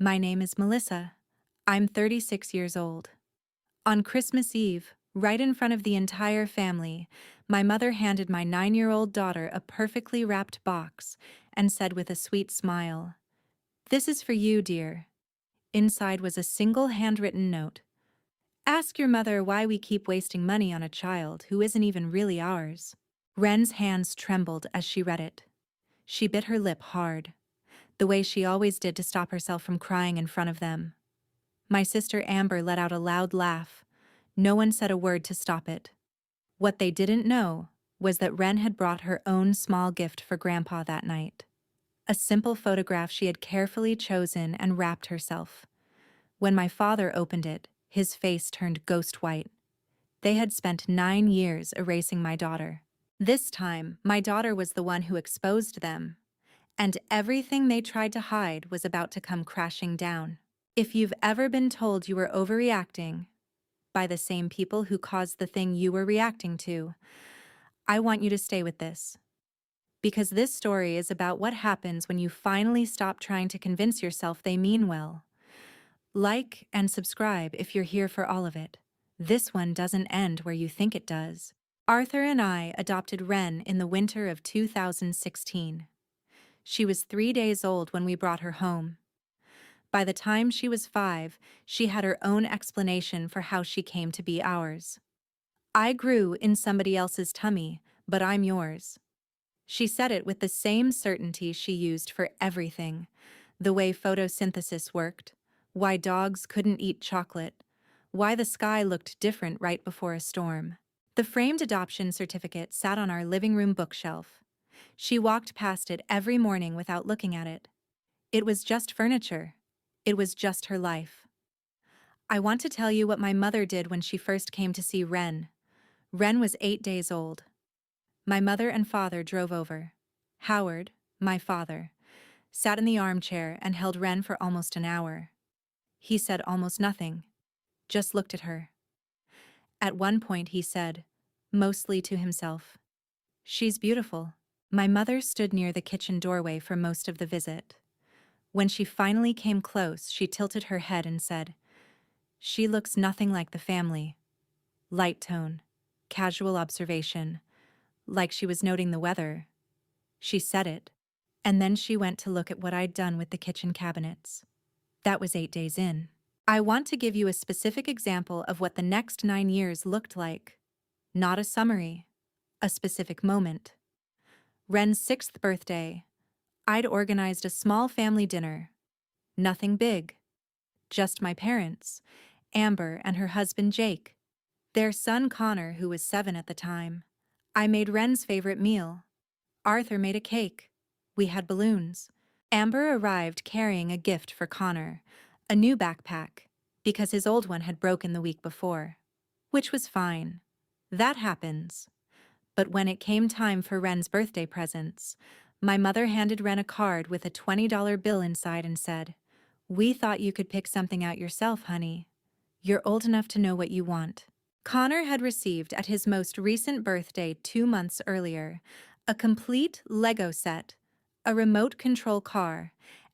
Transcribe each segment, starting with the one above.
My name is Melissa. I'm 36 years old. On Christmas Eve, right in front of the entire family, my mother handed my 9-year-old daughter a perfectly wrapped box and said with a sweet smile, "This is for you, dear." Inside was a single handwritten note. "Ask your mother why we keep wasting money on a child who isn't even really ours." Wren's hands trembled as she read it. She bit her lip hard, the way she always did to stop herself from crying in front of them. My sister Amber let out a loud laugh. No one said a word to stop it. What they didn't know was that Wren had brought her own small gift for Grandpa that night. A simple photograph she had carefully chosen and wrapped herself. When my father opened it, his face turned ghost white. They had spent 9 years erasing my daughter. This time, my daughter was the one who exposed them, and everything they tried to hide was about to come crashing down. If you've ever been told you were overreacting by the same people who caused the thing you were reacting to, I want you to stay with this. Because this story is about what happens when you finally stop trying to convince yourself they mean well. Like and subscribe if you're here for all of it. This one doesn't end where you think it does. Arthur and I adopted Wren in the winter of 2016. She was 3 days old when we brought her home. By the time she was 5, she had her own explanation for how she came to be ours. "I grew in somebody else's tummy, but I'm yours." She said it with the same certainty she used for everything: the way photosynthesis worked, why dogs couldn't eat chocolate, why the sky looked different right before a storm. The framed adoption certificate sat on our living room bookshelf. She walked past it every morning without looking at it. It was just furniture. It was just her life. I want to tell you what my mother did when she first came to see Wren. Wren was 8 days old. My mother and father drove over. Howard, my father, sat in the armchair and held Wren for almost an hour. He said almost nothing, just looked at her. At one point he said, mostly to himself, "She's beautiful." My mother stood near the kitchen doorway for most of the visit. When she finally came close, she tilted her head and said, "She looks nothing like the family." Light tone, casual observation, like she was noting the weather. She said it, and then she went to look at what I'd done with the kitchen cabinets. That was 8 days in. I want to give you a specific example of what the next 9 years looked like. Not a summary, a specific moment. Wren's 6th birthday. I'd organized a small family dinner. Nothing big. Just my parents, Amber and her husband Jake, their son Connor, who was 7 at the time. I made Wren's favorite meal. Arthur made a cake. We had balloons. Amber arrived carrying a gift for Connor, a new backpack, because his old one had broken the week before. Which was fine. That happens. But when it came time for Wren's birthday presents, my mother handed Wren a card with a $20 bill inside and said, "We thought you could pick something out yourself, honey. You're old enough to know what you want." Connor had received at his most recent birthday 2 months earlier a complete Lego set, a remote control car,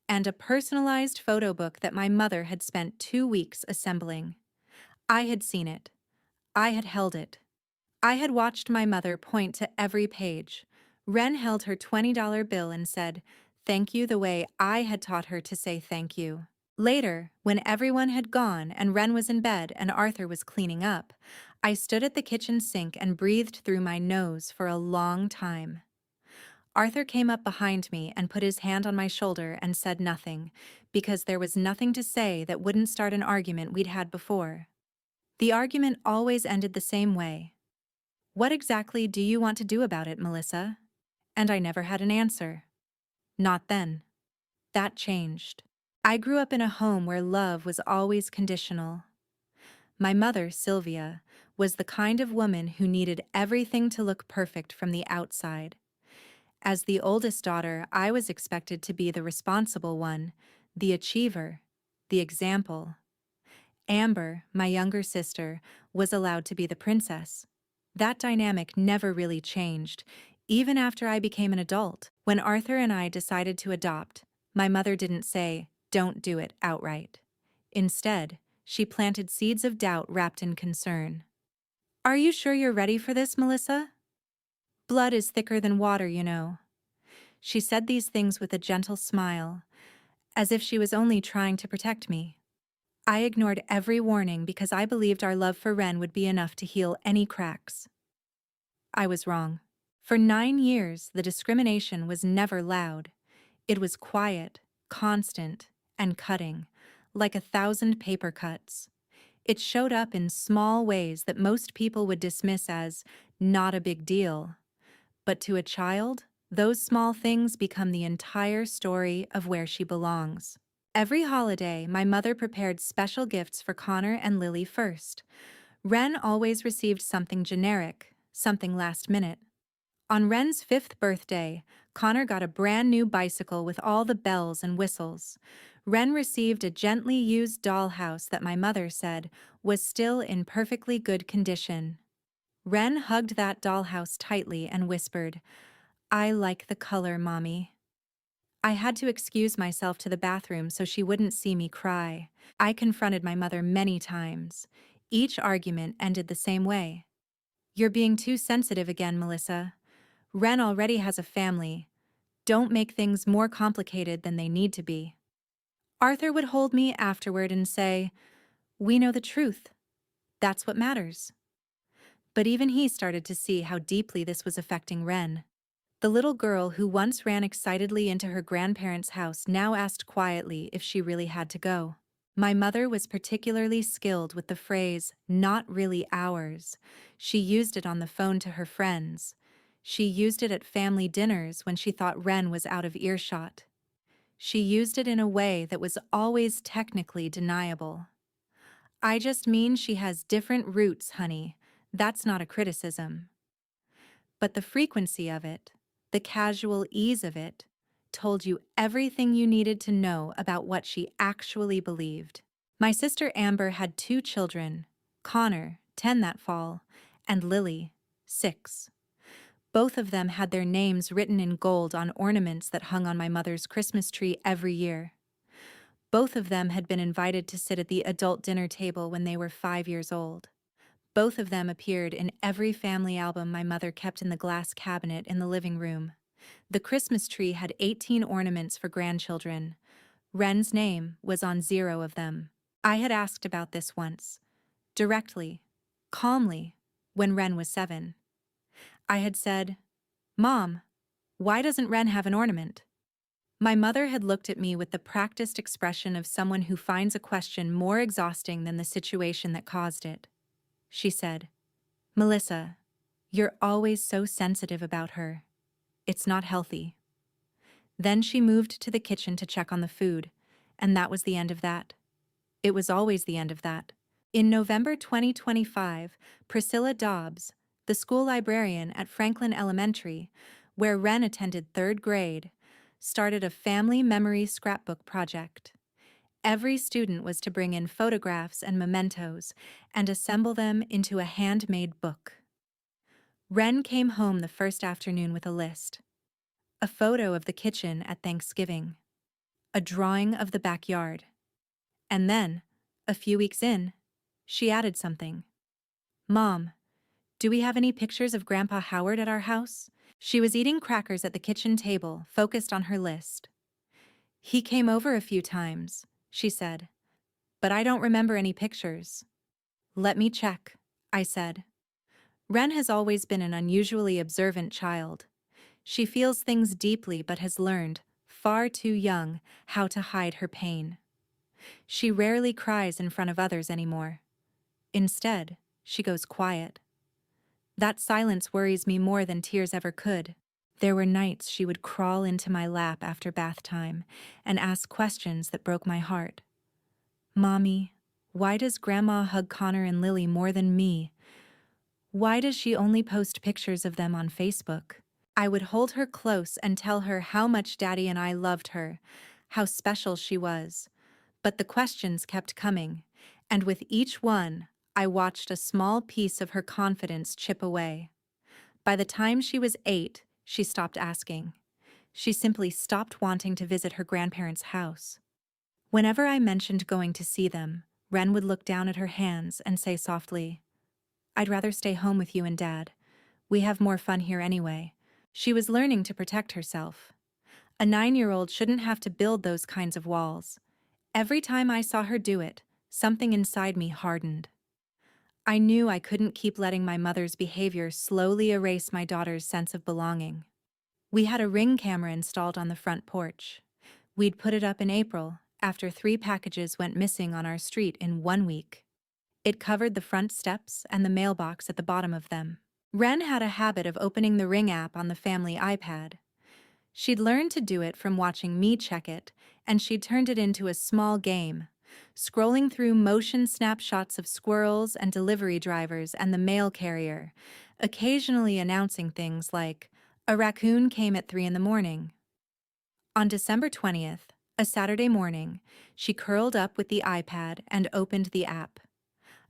and a personalized photo book that my mother had spent 2 weeks assembling. I had seen it. I had held it. I had watched my mother point to every page. Wren held her $20 bill and said, "Thank you," the way I had taught her to say thank you. Later, when everyone had gone and Wren was in bed and Arthur was cleaning up, I stood at the kitchen sink and breathed through my nose for a long time. Arthur came up behind me and put his hand on my shoulder and said nothing, because there was nothing to say that wouldn't start an argument we'd had before. The argument always ended the same way. "What exactly do you want to do about it, Melissa?" And I never had an answer. Not then. That changed. I grew up in a home where love was always conditional. My mother, Sylvia, was the kind of woman who needed everything to look perfect from the outside. As the oldest daughter, I was expected to be the responsible one, the achiever, the example. Amber, my younger sister, was allowed to be the princess. That dynamic never really changed, even after I became an adult. When Arthur and I decided to adopt, my mother didn't say, Don't do it outright. Instead, she planted seeds of doubt wrapped in concern. Are you sure you're ready for this, Melissa? Blood is thicker than water, you know. She said these things with a gentle smile, as if she was only trying to protect me. I ignored every warning because I believed our love for Ren would be enough to heal any cracks. I was wrong. For 9 years, the discrimination was never loud. It was quiet, constant, and cutting, like 1,000 paper cuts. It showed up in small ways that most people would dismiss as not a big deal. But to a child, those small things become the entire story of where she belongs. Every holiday, my mother prepared special gifts for Connor and Lily first. Ren always received something generic, something last minute. On Ren's 5th birthday, Connor got a brand new bicycle with all the bells and whistles. Ren received a gently used dollhouse that my mother said was still in perfectly good condition. Ren hugged that dollhouse tightly and whispered, "I like the color, Mommy." I had to excuse myself to the bathroom so she wouldn't see me cry. I confronted my mother many times. Each argument ended the same way. "You're being too sensitive again, Melissa. Ren already has a family. Don't make things more complicated than they need to be." Arthur would hold me afterward and say, "We know the truth. That's what matters." But even he started to see how deeply this was affecting Ren. The little girl who once ran excitedly into her grandparents' house now asked quietly if she really had to go. My mother was particularly skilled with the phrase, "not really ours." She used it on the phone to her friends. She used it at family dinners when she thought Ren was out of earshot. She used it in a way that was always technically deniable. "I just mean she has different roots, honey. That's not a criticism." But the frequency of it, the casual ease of it, told you everything you needed to know about what she actually believed. My sister Amber had 2 children, Connor, 10 that fall, and Lily, 6. Both of them had their names written in gold on ornaments that hung on my mother's Christmas tree every year. Both of them had been invited to sit at the adult dinner table when they were 5 years old. Both of them appeared in every family album my mother kept in the glass cabinet in the living room. The Christmas tree had 18 ornaments for grandchildren. Ren's name was on 0 of them. I had asked about this once, directly, calmly, when Ren was 7. I had said, "Mom, why doesn't Ren have an ornament?" My mother had looked at me with the practiced expression of someone who finds a question more exhausting than the situation that caused it. She said, "Melissa, you're always so sensitive about her. It's not healthy." Then she moved to the kitchen to check on the food, and that was the end of that. It was always the end of that. In November 2025, Priscilla Dobbs, the school librarian at Franklin Elementary, where Ren attended 3rd grade, started a family memory scrapbook project. Every student was to bring in photographs and mementos and assemble them into a handmade book. Ren came home the first afternoon with a list. A photo of the kitchen at Thanksgiving. A drawing of the backyard. And then, a few weeks in, she added something. "Mom, do we have any pictures of Grandpa Howard at our house?" She was eating crackers at the kitchen table, focused on her list. "He came over a few times," she said, "but I don't remember any pictures." "Let me check," I said. Ren has always been an unusually observant child. She feels things deeply but has learned, far too young, how to hide her pain. She rarely cries in front of others anymore. Instead, she goes quiet. That silence worries me more than tears ever could. There were nights she would crawl into my lap after bath time and ask questions that broke my heart. "Mommy, why does Grandma hug Connor and Lily more than me? Why does she only post pictures of them on Facebook?" I would hold her close and tell her how much Daddy and I loved her, how special she was. But the questions kept coming, and with each one, I watched a small piece of her confidence chip away. By the time she was 8, she stopped asking. She simply stopped wanting to visit her grandparents' house. Whenever I mentioned going to see them, Wren would look down at her hands and say softly, "I'd rather stay home with you and Dad. We have more fun here anyway." She was learning to protect herself. A 9-year-old shouldn't have to build those kinds of walls. Every time I saw her do it, something inside me hardened. I knew I couldn't keep letting my mother's behavior slowly erase my daughter's sense of belonging. We had a Ring camera installed on the front porch. We'd put it up in April, after 3 packages went missing on our street in 1 week. It covered the front steps and the mailbox at the bottom of them. Wren had a habit of opening the Ring app on the family iPad. She'd learned to do it from watching me check it, and she'd turned it into a small game, scrolling through motion snapshots of squirrels and delivery drivers and the mail carrier, occasionally announcing things like, "A raccoon came at 3 in the morning." On December 20th, a Saturday morning, she curled up with the iPad and opened the app.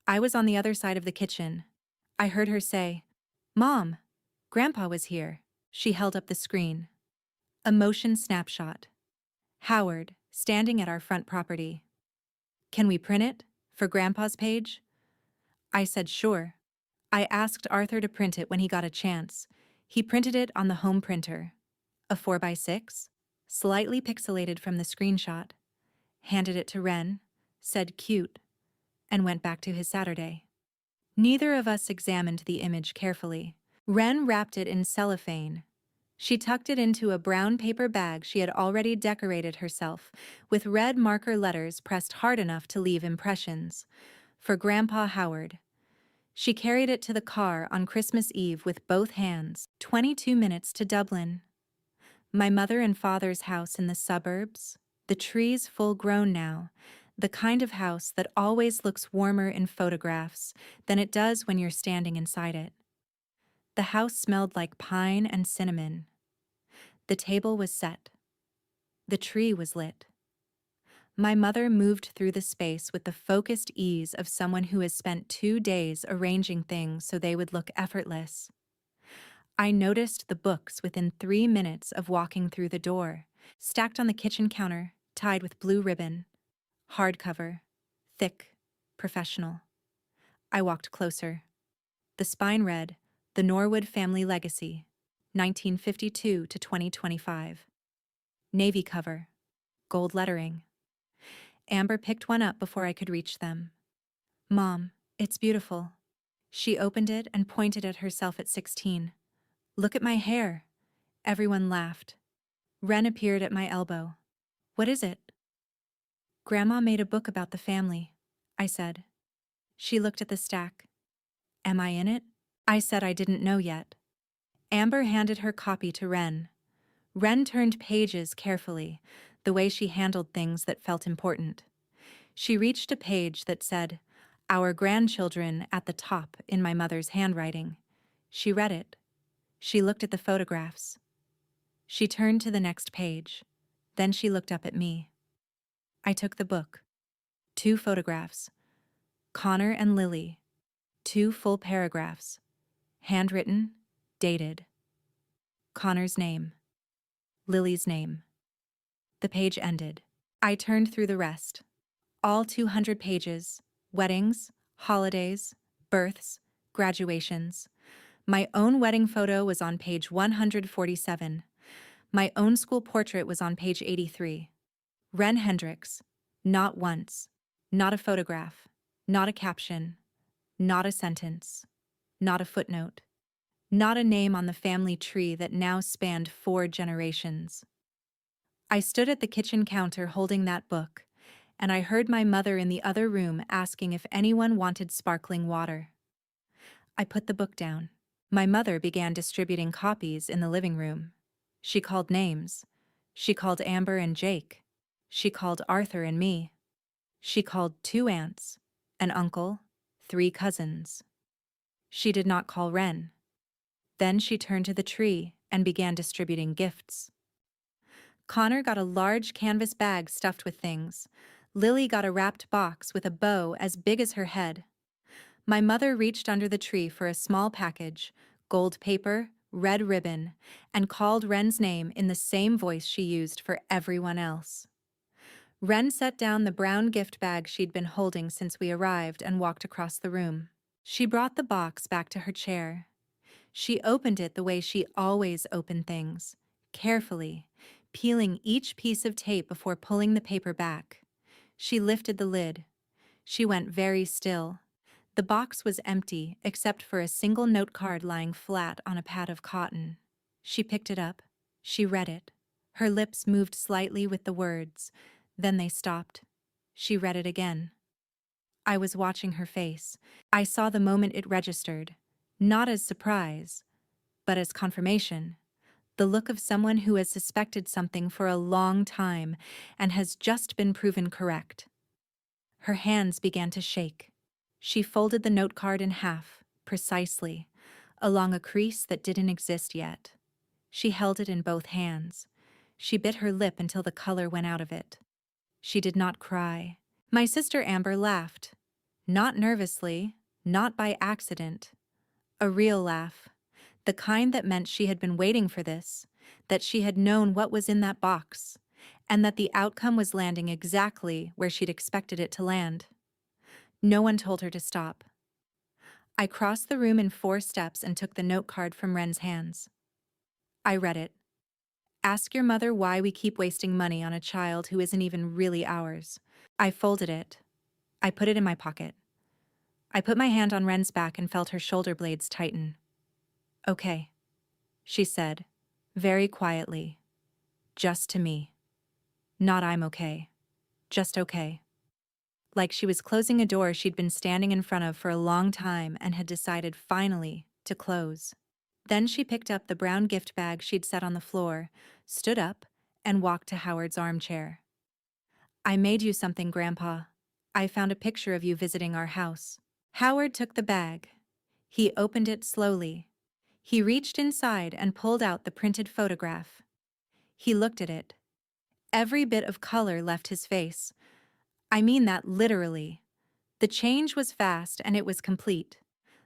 I was on the other side of the kitchen. I heard her say, "Mom, Grandpa was here." She held up the screen. A motion snapshot. Howard, standing at our front property. "Can we print it? For Grandpa's page?" I said sure. I asked Arthur to print it when he got a chance. He printed it on the home printer. A 4x6, slightly pixelated from the screenshot. Handed it to Wren, said cute, and went back to his Saturday. Neither of us examined the image carefully. Wren wrapped it in cellophane. She tucked it into a brown paper bag she had already decorated herself, with red marker letters pressed hard enough to leave impressions. For Grandpa Howard. She carried it to the car on Christmas Eve with both hands. 22 minutes to Dublin. My mother and father's house in the suburbs. The trees full grown now. The kind of house that always looks warmer in photographs than it does when you're standing inside it. The house smelled like pine and cinnamon. The table was set. The tree was lit. My mother moved through the space with the focused ease of someone who has spent 2 days arranging things so they would look effortless. I noticed the books within 3 minutes of walking through the door, stacked on the kitchen counter, tied with blue ribbon. Hardcover. Thick. Professional. I walked closer. The spine read, "The Norwood Family Legacy, 1952 to 2025. Navy cover. Gold lettering. Amber picked one up before I could reach them. "Mom, it's beautiful." She opened it and pointed at herself at 16. "Look at my hair." Everyone laughed. Wren appeared at my elbow. "What is it?" "Grandma made a book about the family," I said. She looked at the stack. "Am I in it?" I said I didn't know yet. Amber handed her copy to Wren. Wren turned pages carefully, the way she handled things that felt important. She reached a page that said, "Our grandchildren" at the top in my mother's handwriting. She read it. She looked at the photographs. She turned to the next page. Then she looked up at me. I took the book. 2 photographs. Connor and Lily. 2 full paragraphs. Handwritten, dated. Connor's name. Lily's name. The page ended. I turned through the rest. All 200 pages. Weddings, holidays, births, graduations. My own wedding photo was on page 147. My own school portrait was on page 83. Wren Hendricks. Not once. Not a photograph. Not a caption. Not a sentence. Not a footnote. Not a name on the family tree that now spanned 4 generations. I stood at the kitchen counter holding that book, and I heard my mother in the other room asking if anyone wanted sparkling water. I put the book down. My mother began distributing copies in the living room. She called names. She called Amber and Jake. She called Arthur and me. She called 2 aunts, an uncle, 3 cousins. She did not call Wren. Then she turned to the tree and began distributing gifts. Connor got a large canvas bag stuffed with things. Lily got a wrapped box with a bow as big as her head. My mother reached under the tree for a small package, gold paper, red ribbon, and called Wren's name in the same voice she used for everyone else. Wren set down the brown gift bag she'd been holding since we arrived and walked across the room. She brought the box back to her chair. She opened it the way she always opened things, carefully, peeling each piece of tape before pulling the paper back. She lifted the lid. She went very still. The box was empty except for a single note card lying flat on a pad of cotton. She picked it up. She read it. Her lips moved slightly with the words. Then they stopped. She read it again. I was watching her face. I saw the moment it registered, not as surprise, but as confirmation. The look of someone who has suspected something for a long time and has just been proven correct. Her hands began to shake. She folded the note card in half, precisely, along a crease that didn't exist yet. She held it in both hands. She bit her lip until the color went out of it. She did not cry. My sister Amber laughed. Not nervously, not by accident. A real laugh. The kind that meant she had been waiting for this, that she had known what was in that box, and that the outcome was landing exactly where she'd expected it to land. No one told her to stop. I crossed the room in 4 steps and took the note card from Wren's hands. I read it. Ask your mother why we keep wasting money on a child who isn't even really ours. I folded it. I put it in my pocket. I put my hand on Wren's back and felt her shoulder blades tighten. Okay, she said, very quietly. Just to me. Not I'm okay. Just okay. Like she was closing a door she'd been standing in front of for a long time and had decided finally to close. Then she picked up the brown gift bag she'd set on the floor, stood up, and walked to Howard's armchair. I made you something, Grandpa. I found a picture of you visiting our house. Howard took the bag. He opened it slowly. He reached inside and pulled out the printed photograph. He looked at it. Every bit of color left his face. I mean that literally. The change was fast and it was complete.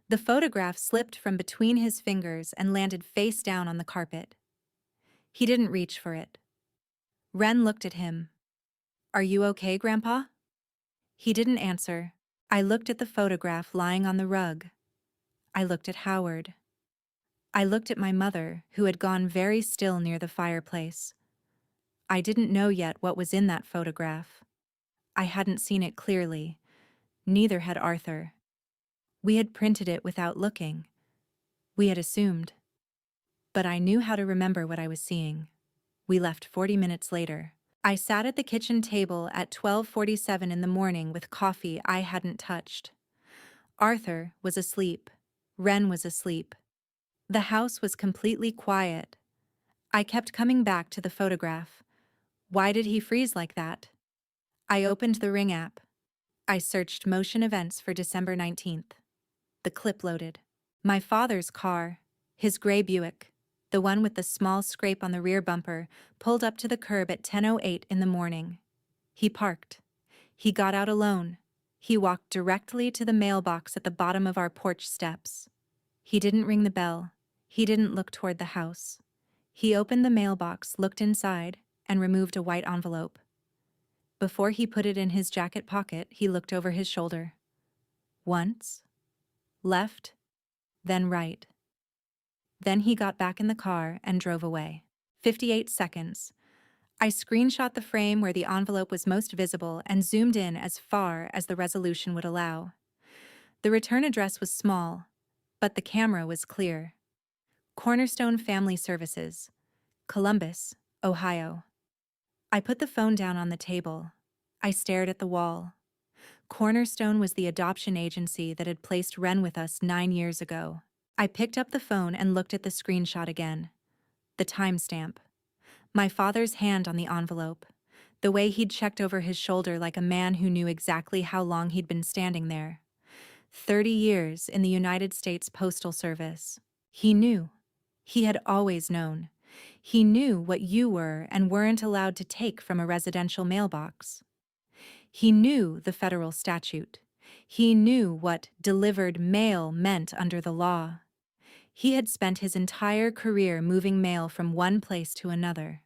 The photograph slipped from between his fingers and landed face down on the carpet. He didn't reach for it. Wren looked at him. Are you okay, Grandpa? He didn't answer. I looked at the photograph lying on the rug. I looked at Howard. I looked at my mother, who had gone very still near the fireplace. I didn't know yet what was in that photograph. I hadn't seen it clearly. Neither had Arthur. We had printed it without looking. We had assumed. But I knew how to remember what I was seeing. We left 40 minutes later. I sat at the kitchen table at 12:47 in the morning with coffee I hadn't touched. Arthur was asleep. Wren was asleep. The house was completely quiet. I kept coming back to the photograph. Why did he freeze like that? I opened the Ring app. I searched motion events for December 19th. The clip loaded. My father's car, his gray Buick, the one with the small scrape on the rear bumper, pulled up to the curb at 10:08 in the morning. He parked. He got out alone. He walked directly to the mailbox at the bottom of our porch steps. He didn't ring the bell. He didn't look toward the house. He opened the mailbox, looked inside, and removed a white envelope. Before he put it in his jacket pocket, he looked over his shoulder. Once, left, then right. Then he got back in the car and drove away. 58 seconds. I screenshot the frame where the envelope was most visible and zoomed in as far as the resolution would allow. The return address was small, but the camera was clear. Cornerstone Family Services, Columbus, Ohio. I put the phone down on the table. I stared at the wall. Cornerstone was the adoption agency that had placed Wren with us 9 years ago. I picked up the phone and looked at the screenshot again. The timestamp. My father's hand on the envelope. The way he'd checked over his shoulder like a man who knew exactly how long he'd been standing there. 30 years in the United States Postal Service. He knew. He had always known. He knew what you were and weren't allowed to take from a residential mailbox. He knew the federal statute. He knew what delivered mail meant under the law. He had spent his entire career moving mail from one place to another.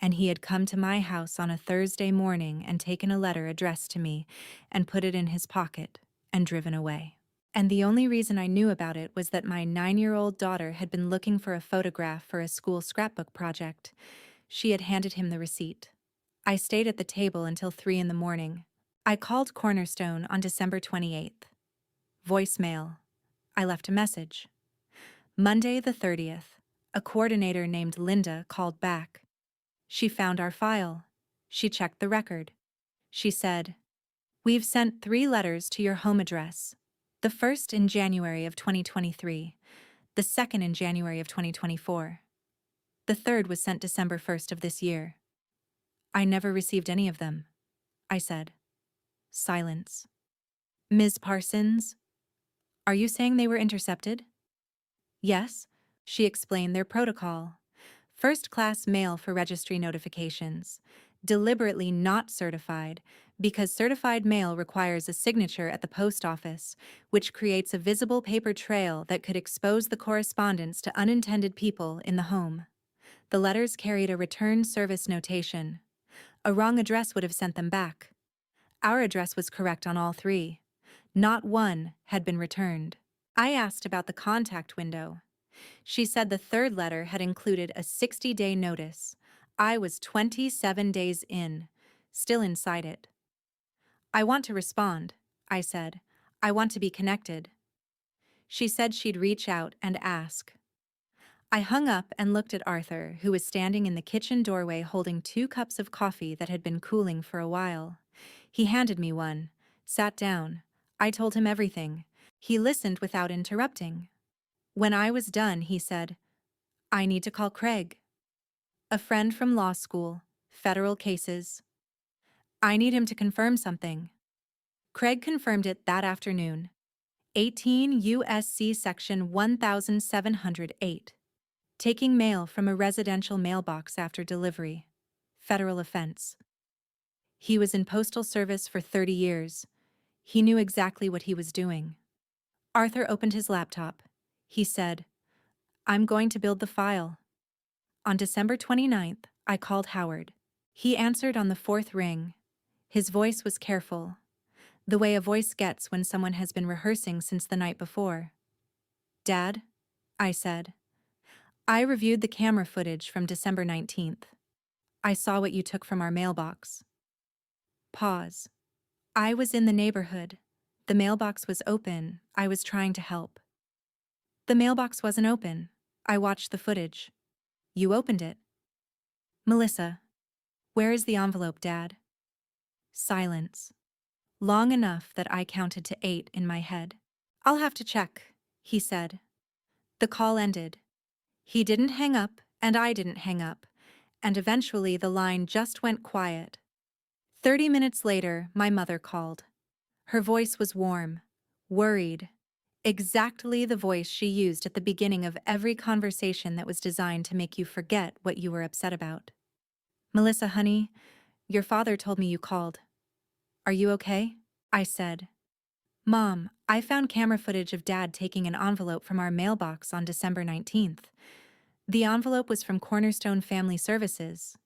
and he had come to my house on a Thursday morning and taken a letter addressed to me and put it in his pocket and driven away. And the only reason I knew about it was that my 9-year-old daughter had been looking for a photograph for a school scrapbook project. She had handed him the receipt. I stayed at the table until 3 in the morning. I called Cornerstone on December 28th. Voicemail. I left a message. Monday the 30th, a coordinator named Linda called back. She found our file. She checked the record. She said, "We've sent 3 letters to your home address. The first in January of 2023, the second in January of 2024. The third was sent December 1st of this year." "I never received any of them," I said. Silence. "Ms. Parsons, are you saying they were intercepted?" "Yes," she explained their protocol. First-class mail for registry notifications. Deliberately not certified, because certified mail requires a signature at the post office, which creates a visible paper trail that could expose the correspondence to unintended people in the home. The letters carried a return service notation. A wrong address would have sent them back. Our address was correct on all 3. Not one had been returned. I asked about the contact window. She said the third letter had included a 60-day notice. I was 27 days in, still inside it. "I want to respond," I said. "I want to be connected." She said she'd reach out and ask. I hung up and looked at Arthur, who was standing in the kitchen doorway holding 2 cups of coffee that had been cooling for a while. He handed me one, sat down. I told him everything. He listened without interrupting. When I was done, he said, "I need to call Craig. A friend from law school, federal cases. I need him to confirm something." Craig confirmed it that afternoon. 18 U.S.C. Section 1708. Taking mail from a residential mailbox after delivery. Federal offense. He was in postal service for 30 years. He knew exactly what he was doing. Arthur opened his laptop. He said, "I'm going to build the file." On December 29th, I called Howard. He answered on the 4th ring. His voice was careful, the way a voice gets when someone has been rehearsing since the night before. "Dad," I said. "I reviewed the camera footage from December 19th. I saw what you took from our mailbox." Pause. "I was in the neighborhood. The mailbox was open. I was trying to help." "The mailbox wasn't open. I watched the footage." "You opened it." "Melissa, where is the envelope, Dad?" Silence. Long enough that I counted to 8 in my head. "I'll have to check," he said. The call ended. He didn't hang up, and I didn't hang up, and eventually the line just went quiet. 30 minutes later, my mother called. Her voice was warm, worried, exactly the voice she used at the beginning of every conversation that was designed to make you forget what you were upset about. "Melissa, honey, your father told me you called. Are you okay?" I said. "Mom, I found camera footage of Dad taking an envelope from our mailbox on December 19th. The envelope was from Cornerstone Family Services,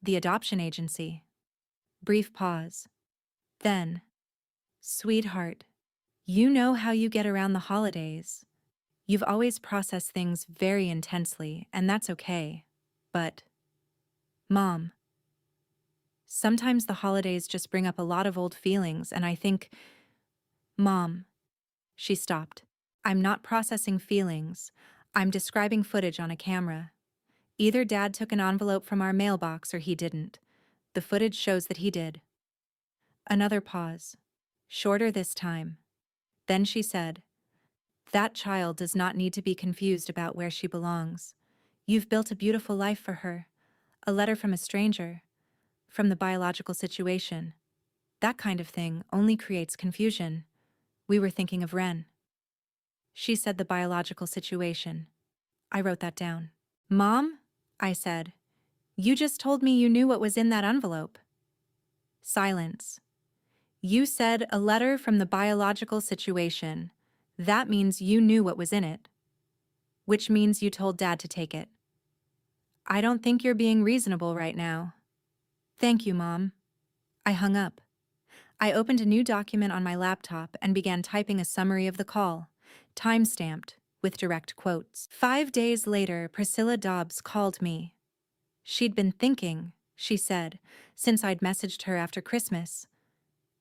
the adoption agency." Brief pause. Then, "Sweetheart, you know how you get around the holidays. You've always processed things very intensely, and that's okay. But, Mom, sometimes the holidays just bring up a lot of old feelings, and I think, Mom," she stopped. "I'm not processing feelings. I'm describing footage on a camera. Either Dad took an envelope from our mailbox or he didn't. The footage shows that he did." Another pause. Shorter this time. Then she said, "That child does not need to be confused about where she belongs. You've built a beautiful life for her. A letter from a stranger. From the biological situation. That kind of thing only creates confusion. We were thinking of Ren." She said the biological situation. I wrote that down. "Mom," I said, "you just told me you knew what was in that envelope." Silence. "You said a letter from the biological situation. That means you knew what was in it. Which means you told Dad to take it." I don't think you're being reasonable right now. Thank you, Mom. I hung up. I opened a new document on my laptop and began typing a summary of the call, time-stamped, with direct quotes. 5 days later, Priscilla Dobbs called me. She'd been thinking, she said, since I'd messaged her after Christmas.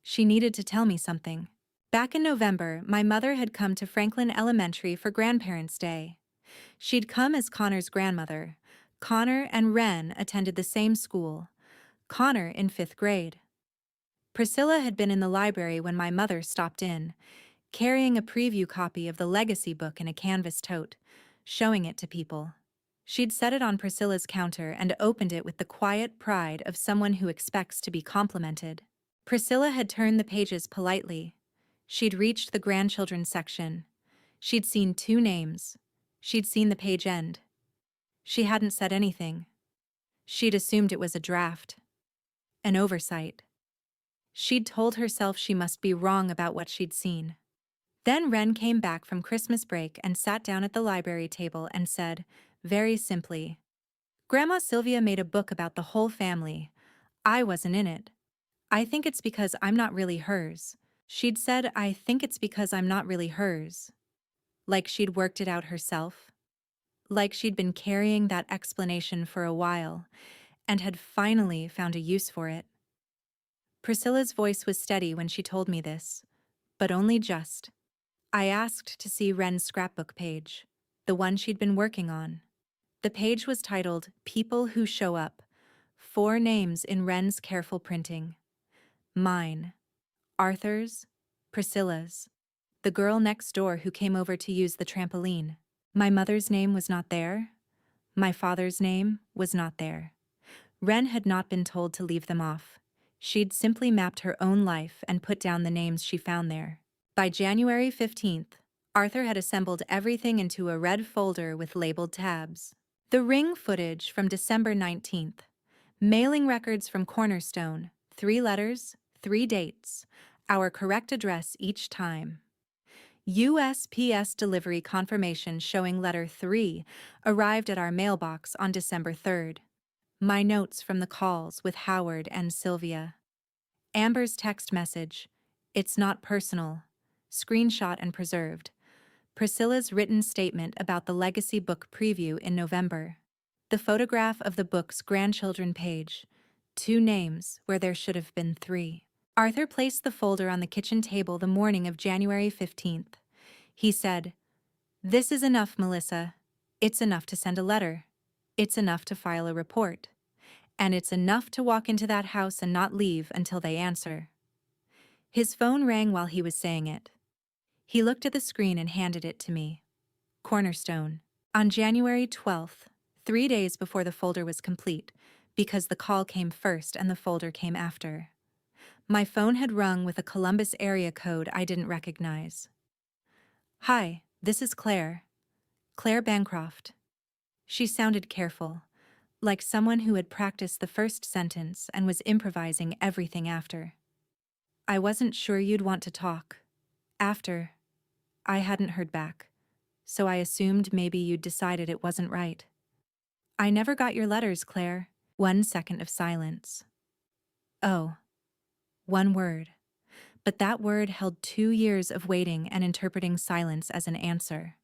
She needed to tell me something. Back in November, my mother had come to Franklin Elementary for Grandparents' Day. She'd come as Connor's grandmother. Connor and Wren attended the same school, Connor in 5th grade. Priscilla had been in the library when my mother stopped in, carrying a preview copy of the Legacy book in a canvas tote, showing it to people. She'd set it on Priscilla's counter and opened it with the quiet pride of someone who expects to be complimented. Priscilla had turned the pages politely. She'd reached the grandchildren section. She'd seen 2 names. She'd seen the page end. She hadn't said anything. She'd assumed it was a draft. An oversight. She'd told herself she must be wrong about what she'd seen. Then Wren came back from Christmas break and sat down at the library table and said, very simply, "Grandma Sylvia made a book about the whole family. I wasn't in it. I think it's because I'm not really hers." She'd said, "I think it's because I'm not really hers." Like she'd worked it out herself. Like she'd been carrying that explanation for a while and had finally found a use for it. Priscilla's voice was steady when she told me this, but only just. I asked to see Wren's scrapbook page, the one she'd been working on. The page was titled People Who Show Up, 4 names in Wren's careful printing. Mine, Arthur's, Priscilla's, the girl next door who came over to use the trampoline. My mother's name was not there. My father's name was not there. Wren had not been told to leave them off. She'd simply mapped her own life and put down the names she found there. By January 15th, Arthur had assembled everything into a red folder with labeled tabs. The ring footage from December 19th. Mailing records from Cornerstone, 3 letters, 3 dates, our correct address each time. USPS delivery confirmation showing letter 3 arrived at our mailbox on December 3rd. My notes from the calls with Howard and Sylvia. Amber's text message, "It's not personal," screenshot and preserved. Priscilla's written statement about the Legacy book preview in November. The photograph of the book's grandchildren page, 2 names where there should have been 3. Arthur placed the folder on the kitchen table the morning of January 15th. He said, "This is enough, Melissa. It's enough to send a letter. It's enough to file a report. And it's enough to walk into that house and not leave until they answer." His phone rang while he was saying it. He looked at the screen and handed it to me. Cornerstone. On January 12th, 3 days before the folder was complete, because the call came first and the folder came after. My phone had rung with a Columbus area code I didn't recognize. "Hi, this is Claire. Claire Bancroft." She sounded careful, like someone who had practiced the first sentence and was improvising everything after. "I wasn't sure you'd want to talk. After. I hadn't heard back, so I assumed maybe you'd decided it wasn't right." "I never got your letters, Claire." 1 second of silence. Oh. 1 word. But that word held 2 years of waiting and interpreting silence as an answer.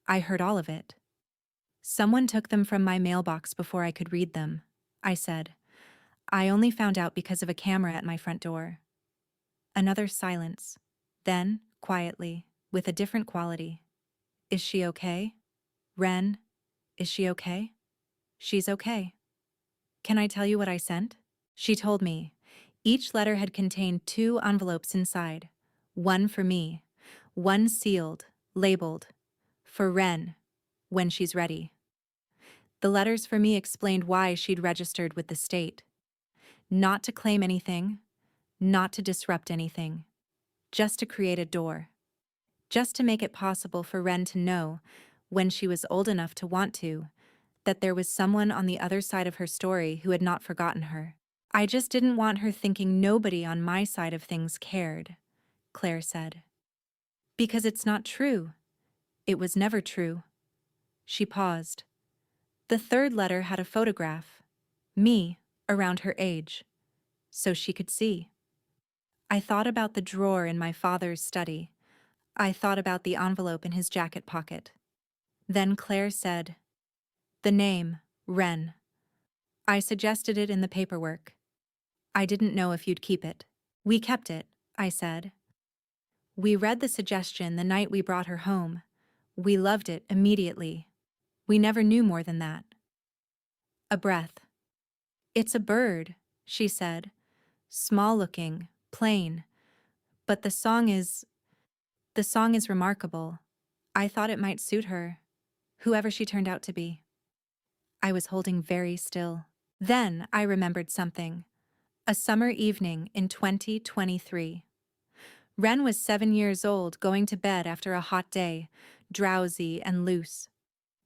I heard all of it. "Someone took them from my mailbox before I could read them," I said. "I only found out because of a camera at my front door." Another silence. Then, quietly, with a different quality. "Is she okay? Wren, is she okay?" "She's okay." "Can I tell you what I sent?" She told me. Each letter had contained 2 envelopes inside. One for me. One sealed, labeled, "For Wren, when she's ready." The letters for me explained why she'd registered with the state. Not to claim anything, not to disrupt anything, just to create a door. Just to make it possible for Wren to know, when she was old enough to want to, that there was someone on the other side of her story who had not forgotten her. "I just didn't want her thinking nobody on my side of things cared," Claire said. "Because it's not true. It was never true." She paused. The third letter had a photograph. Me, around her age. So she could see. I thought about the drawer in my father's study. I thought about the envelope in his jacket pocket. Then Claire said, "The name, Wren. I suggested it in the paperwork. I didn't know if you'd keep it." "We kept it," I said. "We read the suggestion the night we brought her home. We loved it immediately. We never knew more than that." A breath. "It's a bird," she said. "Small-looking, plain. But the song is remarkable. I thought it might suit her, whoever she turned out to be." I was holding very still. Then I remembered something. A summer evening in 2023. Wren was 7 years old, going to bed after a hot day, drowsy and loose.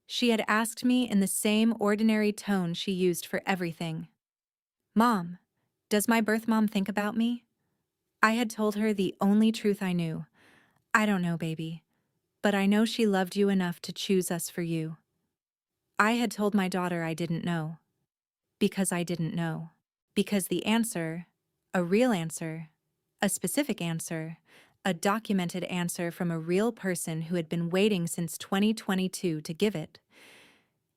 She had asked me in the same ordinary tone she used for everything. "Mom, does my birth mom think about me?" I had told her the only truth I knew. "I don't know, baby, but I know she loved you enough to choose us for you." I had told my daughter I didn't know. Because I didn't know. Because the answer, a real answer, a specific answer, a documented answer from a real person who had been waiting since 2022 to give it,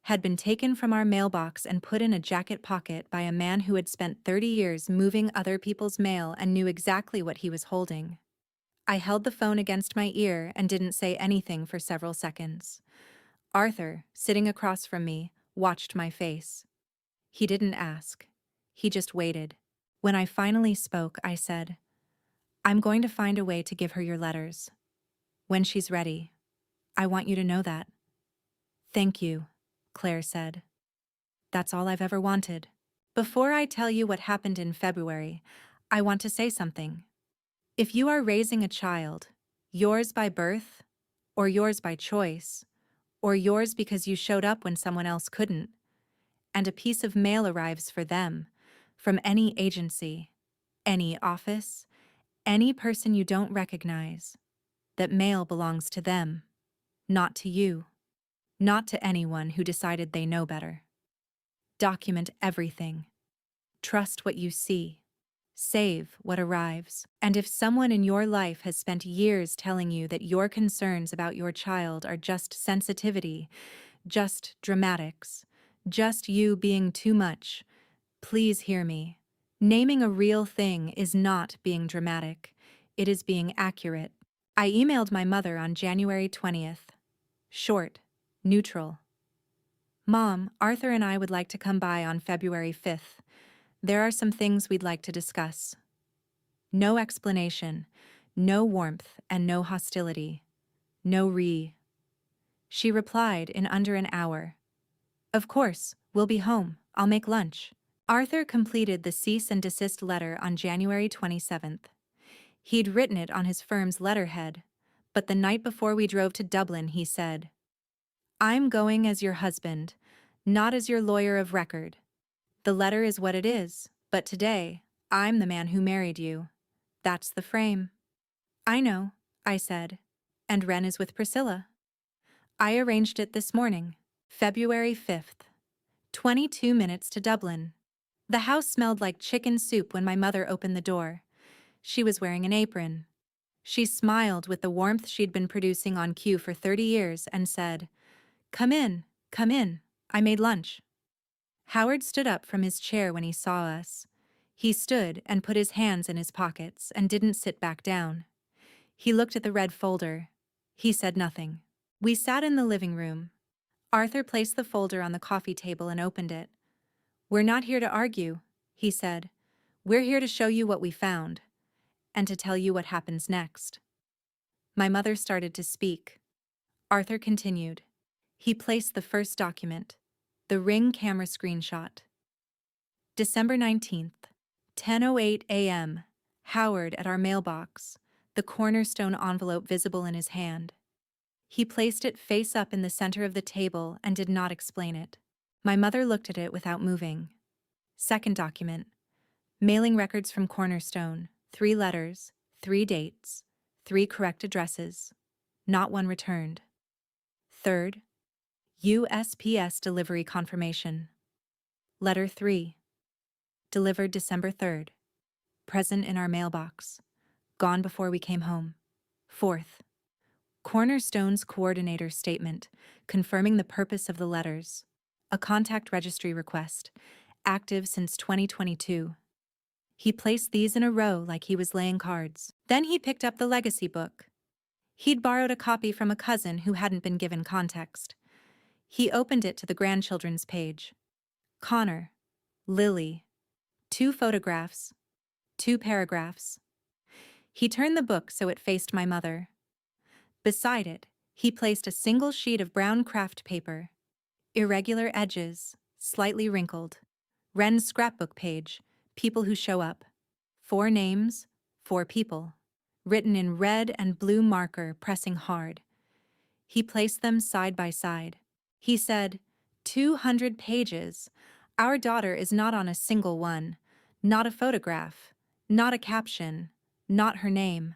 had been taken from our mailbox and put in a jacket pocket by a man who had spent 30 years moving other people's mail and knew exactly what he was holding. I held the phone against my ear and didn't say anything for several seconds. Arthur, sitting across from me, watched my face. He didn't ask. He just waited. When I finally spoke, I said, "I'm going to find a way to give her your letters. When she's ready. I want you to know that." "Thank you," Claire said. "That's all I've ever wanted." Before I tell you what happened in February, I want to say something. If you are raising a child, yours by birth, or yours by choice, or yours because you showed up when someone else couldn't, and a piece of mail arrives for them, from any agency, any office, any person you don't recognize, that mail belongs to them, not to you, not to anyone who decided they know better. Document everything. Trust what you see. Save what arrives. And if someone in your life has spent years telling you that your concerns about your child are just sensitivity, just dramatics, just you being too much, please hear me. Naming a real thing is not being dramatic. It is being accurate. I emailed my mother on January 20th. Short, neutral. "Mom, Arthur and I would like to come by on February 5th. There are some things we'd like to discuss." No explanation, no warmth, and no hostility. No She replied in under an hour. "Of course, we'll be home. I'll make lunch." Arthur completed the cease and desist letter on January 27th. He'd written it on his firm's letterhead, but the night before we drove to Dublin he said, "I'm going as your husband, not as your lawyer of record. The letter is what it is, but today, I'm the man who married you. That's the frame." "I know," I said, "and Wren is with Priscilla." I arranged it this morning, February 5th. 22 minutes to Dublin. The house smelled like chicken soup when my mother opened the door. She was wearing an apron. She smiled with the warmth she'd been producing on cue for 30 years and said, come in, I made lunch." Howard stood up from his chair when he saw us. He stood and put his hands in his pockets and didn't sit back down. He looked at the red folder. He said nothing. We sat in the living room. Arthur placed the folder on the coffee table and opened it. "We're not here to argue," he said. "We're here to show you what we found, and to tell you what happens next." My mother started to speak. Arthur continued. He placed the first document, the Ring camera screenshot. December 19th, 10:08 a.m., Howard at our mailbox, the cornerstone envelope visible in his hand. He placed it face up in the center of the table and did not explain it. My mother looked at it without moving. Second document. Mailing records from Cornerstone. 3 letters, 3 dates, 3 correct addresses. Not one returned. Third. USPS delivery confirmation. Letter 3. Delivered December 3rd. Present in our mailbox. Gone before we came home. 4th. Cornerstone's coordinator statement, confirming the purpose of the letters. A contact registry request, active since 2022. He placed these in a row like he was laying cards. Then he picked up the legacy book. He'd borrowed a copy from a cousin who hadn't been given context. He opened it to the grandchildren's page. Connor, Lily, 2 photographs, 2 paragraphs. He turned the book so it faced my mother. Beside it, he placed a single sheet of brown craft paper. Irregular edges, slightly wrinkled. Wren's scrapbook page, people who show up. 4 names, 4 people. Written in red and blue marker, pressing hard. He placed them side by side. He said, 200 pages. Our daughter is not on a single one. Not a photograph. Not a caption. Not her name.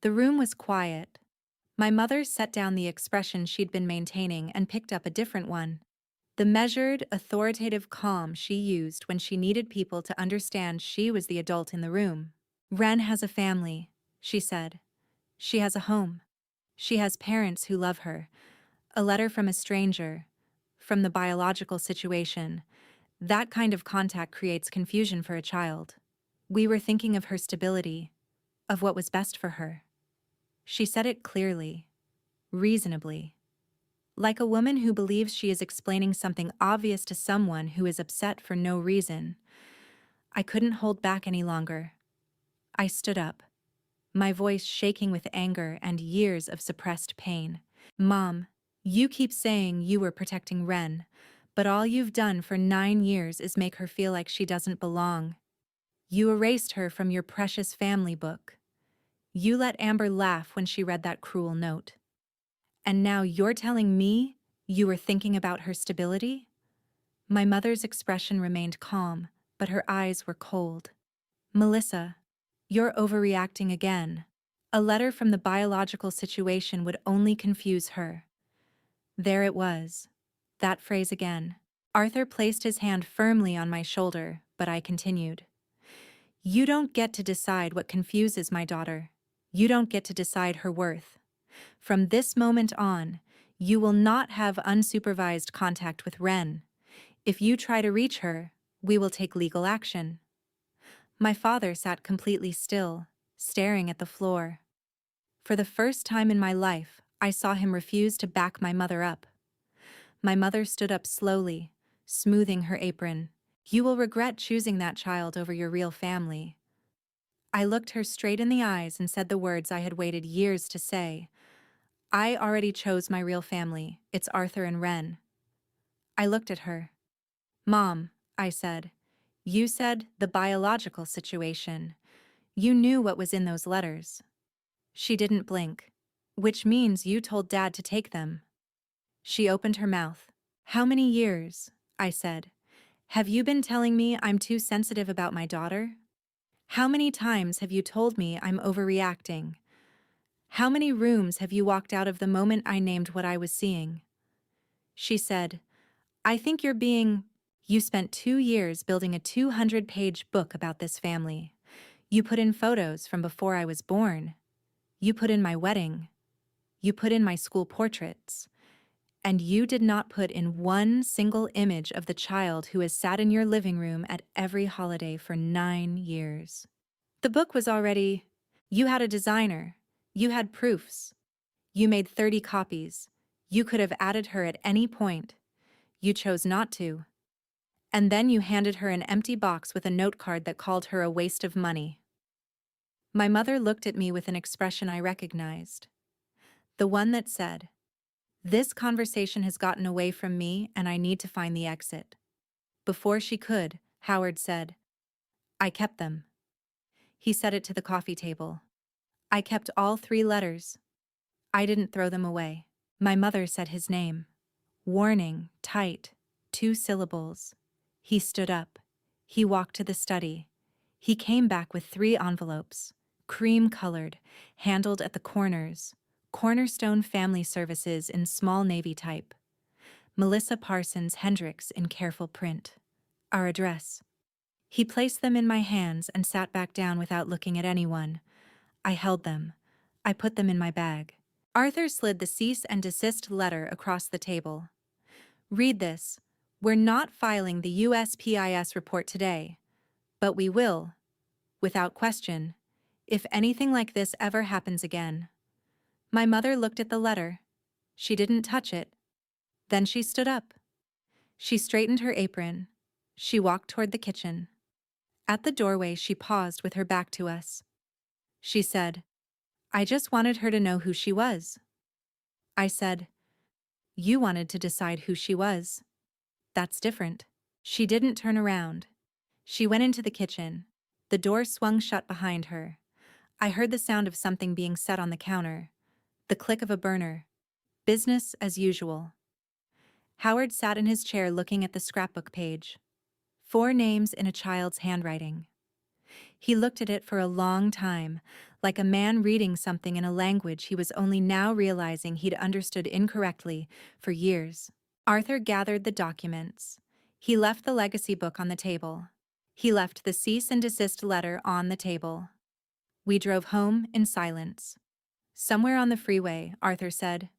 The room was quiet. My mother set down the expression she'd been maintaining and picked up a different one. The measured, authoritative calm she used when she needed people to understand she was the adult in the room. Wren has a family, she said. She has a home. She has parents who love her. A letter from a stranger. From the biological situation. That kind of contact creates confusion for a child. We were thinking of her stability, of what was best for her. She said it clearly, reasonably. Like a woman who believes she is explaining something obvious to someone who is upset for no reason. I couldn't hold back any longer. I stood up, my voice shaking with anger and years of suppressed pain. Mom, you keep saying you were protecting Wren, but all you've done for 9 years is make her feel like she doesn't belong. You erased her from your precious family book. You let Amber laugh when she read that cruel note. And now you're telling me you were thinking about her stability? My mother's expression remained calm, but her eyes were cold. Melissa, you're overreacting again. A letter from the biological situation would only confuse her. There it was. That phrase again. Arthur placed his hand firmly on my shoulder, but I continued. You don't get to decide what confuses my daughter. You don't get to decide her worth. From this moment on, you will not have unsupervised contact with Wren. If you try to reach her, we will take legal action. My father sat completely still, staring at the floor. For the first time in my life, I saw him refuse to back my mother up. My mother stood up slowly, smoothing her apron. You will regret choosing that child over your real family. I looked her straight in the eyes and said the words I had waited years to say. I already chose my real family. It's Arthur and Wren. I looked at her. Mom, I said, you said the biological situation. You knew what was in those letters. She didn't blink. Which means you told Dad to take them. She opened her mouth. How many years? I said. Have you been telling me I'm too sensitive about my daughter? How many times have you told me I'm overreacting? How many rooms have you walked out of the moment I named what I was seeing? She said, I think you're being... You spent 2 years building a 200-page book about this family. You put in photos from before I was born. You put in my wedding. You put in my school portraits. And you did not put in one single image of the child who has sat in your living room at every holiday for 9 years. The book was already... You had a designer. You had proofs. You made 30 copies. You could have added her at any point. You chose not to. And then you handed her an empty box with a note card that called her a waste of money. My mother looked at me with an expression I recognized. The one that said, this conversation has gotten away from me and I need to find the exit. Before she could, Howard said, I kept them. He said it to the coffee table. I kept all 3 letters. I didn't throw them away. My mother said his name. Warning, tight, 2 syllables. He stood up. He walked to the study. He came back with 3 envelopes, cream-colored, handled at the corners, Cornerstone Family Services in small navy type. Melissa Parsons Hendricks in careful print. Our address. He placed them in my hands and sat back down without looking at anyone. I held them. I put them in my bag. Arthur slid the cease and desist letter across the table. Read this. We're not filing the USPIS report today, but we will, without question, if anything like this ever happens again. My mother looked at the letter. She didn't touch it. Then she stood up. She straightened her apron. She walked toward the kitchen. At the doorway, she paused with her back to us. She said, "I just wanted her to know who she was." I said, "You wanted to decide who she was. That's different." She didn't turn around. She went into the kitchen. The door swung shut behind her. I heard the sound of something being set on the counter. The click of a burner. Business as usual. Howard sat in his chair looking at the scrapbook page. 4 names in a child's handwriting. He looked at it for a long time, like a man reading something in a language he was only now realizing he'd understood incorrectly for years. Arthur gathered the documents. He left the legacy book on the table. He left the cease and desist letter on the table. We drove home in silence. Somewhere on the freeway, Arthur said,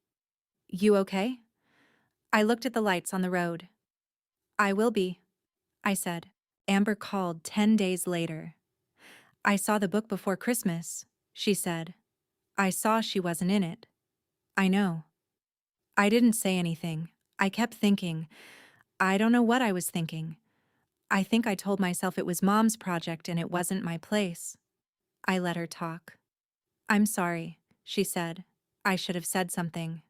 "You okay?" I looked at the lights on the road. "I will be," I said. Amber called 10 days later. "I saw the book before Christmas," she said. "I saw she wasn't in it." "I know." I didn't say anything. I kept thinking. I don't know what I was thinking. I think I told myself it was Mom's project and it wasn't my place. I let her talk. "I'm sorry," she said. "I should have said something."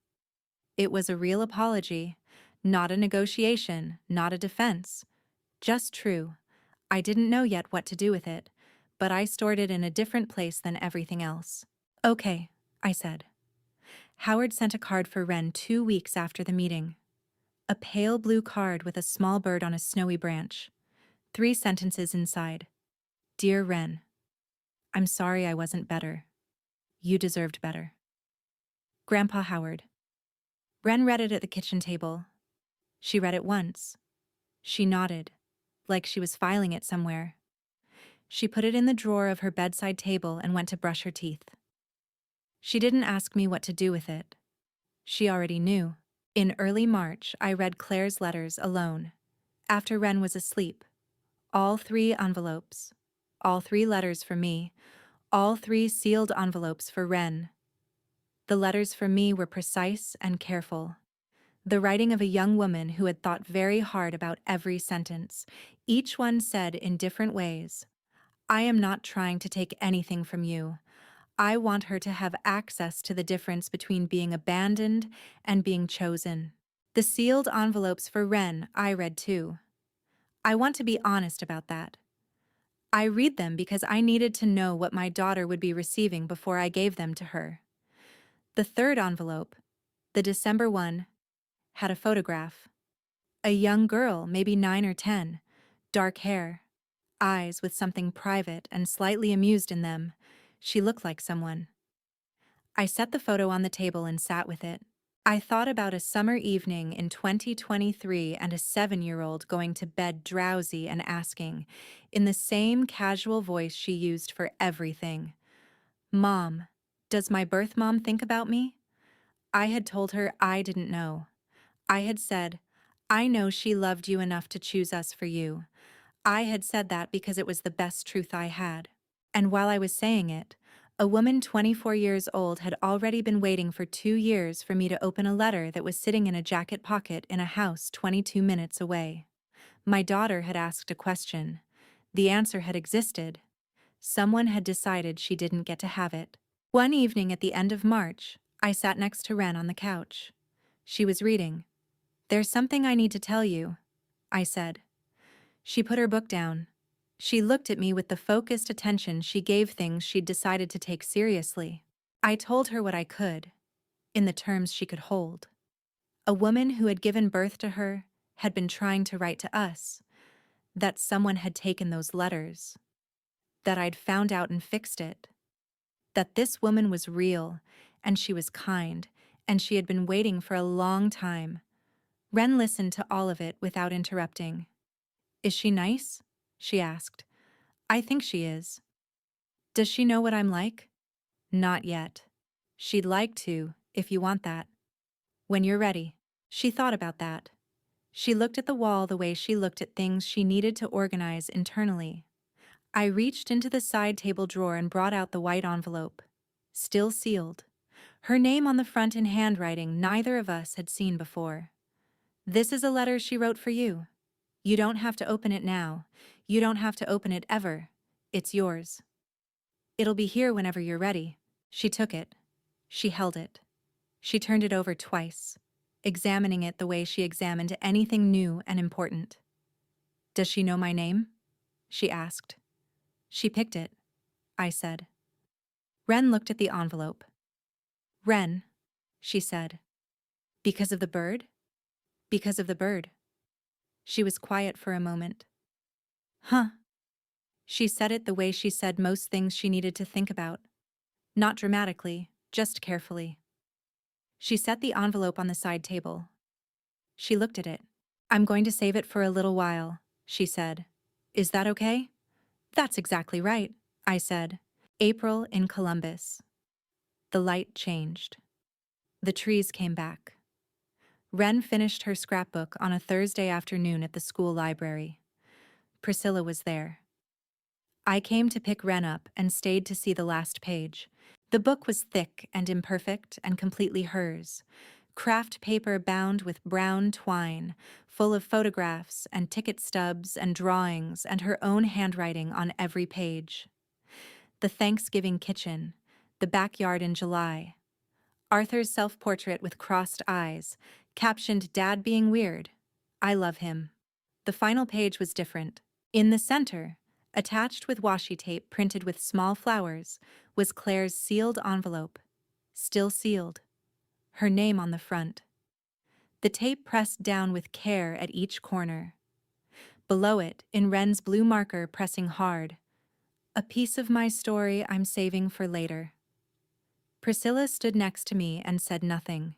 It was a real apology, not a negotiation, not a defense. Just true. I didn't know yet what to do with it, but I stored it in a different place than everything else. "Okay," I said. Howard sent a card for Wren 2 weeks after the meeting. A pale blue card with a small bird on a snowy branch. 3 sentences inside. "Dear Wren, I'm sorry I wasn't better. You deserved better. Grandpa Howard." Wren read it at the kitchen table. She read it once. She nodded, like she was filing it somewhere. She put it in the drawer of her bedside table and went to brush her teeth. She didn't ask me what to do with it. She already knew. In early March, I read Claire's letters alone. After Wren was asleep. All 3 envelopes. All 3 letters for me. All 3 sealed envelopes for Wren. The letters for me were precise and careful. The writing of a young woman who had thought very hard about every sentence. Each one said in different ways, "I am not trying to take anything from you. I want her to have access to the difference between being abandoned and being chosen." The sealed envelopes for Wren I read too. I want to be honest about that. I read them because I needed to know what my daughter would be receiving before I gave them to her. The 3rd envelope, the December one, had a photograph. A young girl, maybe 9 or 10, dark hair, eyes with something private and slightly amused in them. She looked like someone. I set the photo on the table and sat with it. I thought about a summer evening in 2023 and a 7-year-old going to bed drowsy and asking, in the same casual voice she used for everything, "Mom, does my birth mom think about me?" I had told her I didn't know. I had said, "I know she loved you enough to choose us for you." I had said that because it was the best truth I had. And while I was saying it, a woman 24 years old had already been waiting for 2 years for me to open a letter that was sitting in a jacket pocket in a house 22 minutes away. My daughter had asked a question. The answer had existed. Someone had decided she didn't get to have it. One evening at the end of March, I sat next to Wren on the couch. She was reading. "There's something I need to tell you," I said. She put her book down. She looked at me with the focused attention she gave things she'd decided to take seriously. I told her what I could, in the terms she could hold. A woman who had given birth to her had been trying to write to us, that someone had taken those letters, that I'd found out and fixed it, that this woman was real, and she was kind, and she had been waiting for a long time. Wren listened to all of it without interrupting. Is she nice? She asked. I think she is. Does she know what I'm like? Not yet. She'd like to, if you want that. When you're ready. She thought about that. She looked at the wall the way she looked at things she needed to organize internally. I reached into the side table drawer and brought out the white envelope. Still sealed. Her name on the front in handwriting neither of us had seen before. This is a letter she wrote for you. You don't have to open it now. You don't have to open it ever. It's yours. It'll be here whenever you're ready. She took it. She held it. She turned it over twice, examining it the way she examined anything new and important. Does she know my name? She asked. She picked it, I said. Wren looked at the envelope. Wren, she said. Because of the bird? Because of the bird. She was quiet for a moment. Huh. She said it the way she said most things she needed to think about. Not dramatically, just carefully. She set the envelope on the side table. She looked at it. I'm going to save it for a little while, she said. Is that okay? That's exactly right, I said. April in Columbus. The light changed. The trees came back. Wren finished her scrapbook on a Thursday afternoon at the school library. Priscilla was there. I came to pick Wren up and stayed to see the last page. The book was thick and imperfect and completely hers. Craft paper bound with brown twine, full of photographs and ticket stubs and drawings and her own handwriting on every page. The Thanksgiving kitchen, the backyard in July. Arthur's self-portrait with crossed eyes, captioned Dad being weird. I love him. The final page was different. In the center, attached with washi tape printed with small flowers, was Claire's sealed envelope. Still sealed. Her name on the front. The tape pressed down with care at each corner. Below it, in Wren's blue marker pressing hard, a piece of my story I'm saving for later. Priscilla stood next to me and said nothing.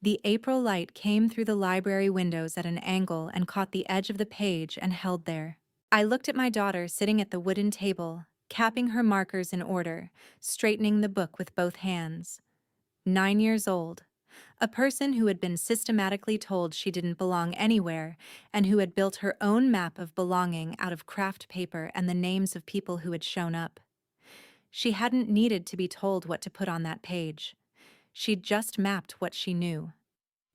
The April light came through the library windows at an angle and caught the edge of the page and held there. I looked at my daughter sitting at the wooden table, capping her markers in order, straightening the book with both hands. 9 years old. A person who had been systematically told she didn't belong anywhere and who had built her own map of belonging out of craft paper and the names of people who had shown up. She hadn't needed to be told what to put on that page. She'd just mapped what she knew.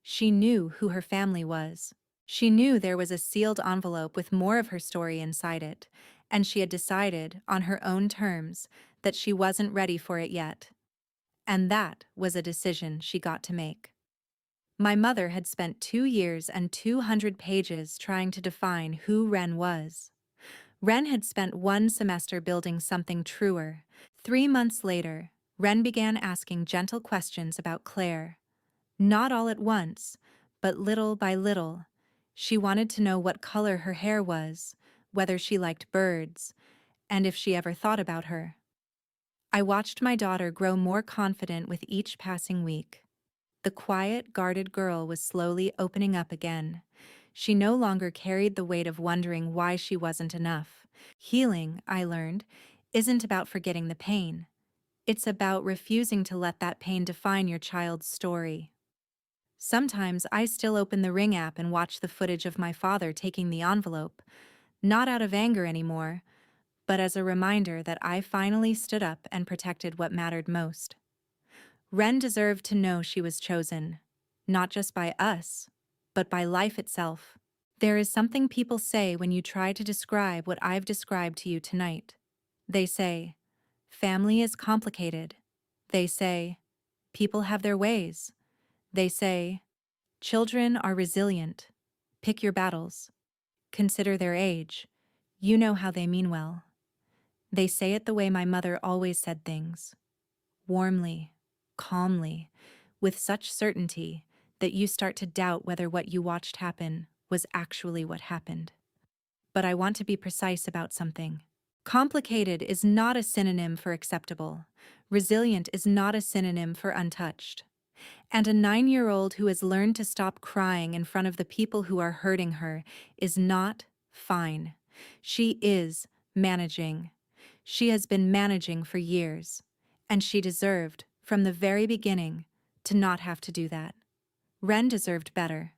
She knew who her family was. She knew there was a sealed envelope with more of her story inside it, and she had decided, on her own terms, that she wasn't ready for it yet. And that was a decision she got to make. My mother had spent 2 years and 200 pages trying to define who Wren was. Wren had spent 1 semester building something truer. 3 months later, Wren began asking gentle questions about Claire. Not all at once, but little by little. She wanted to know what color her hair was, whether she liked birds, and if she ever thought about her. I watched my daughter grow more confident with each passing week. The quiet, guarded girl was slowly opening up again. She no longer carried the weight of wondering why she wasn't enough. Healing, I learned, isn't about forgetting the pain. It's about refusing to let that pain define your child's story. Sometimes I still open the Ring app and watch the footage of my father taking the envelope, not out of anger anymore, but as a reminder that I finally stood up and protected what mattered most. Wren deserved to know she was chosen, not just by us, but by life itself. There is something people say when you try to describe what I've described to you tonight. They say, family is complicated. They say, people have their ways. They say, children are resilient. Pick your battles. Consider their age. You know how they mean well. They say it the way my mother always said things. Warmly, calmly, with such certainty that you start to doubt whether what you watched happen was actually what happened. But I want to be precise about something. Complicated is not a synonym for acceptable. Resilient is not a synonym for untouched. And a 9-year-old who has learned to stop crying in front of the people who are hurting her is not fine. She is managing. She has been managing for years. And she deserved, from the very beginning, to not have to do that. Ren deserved better.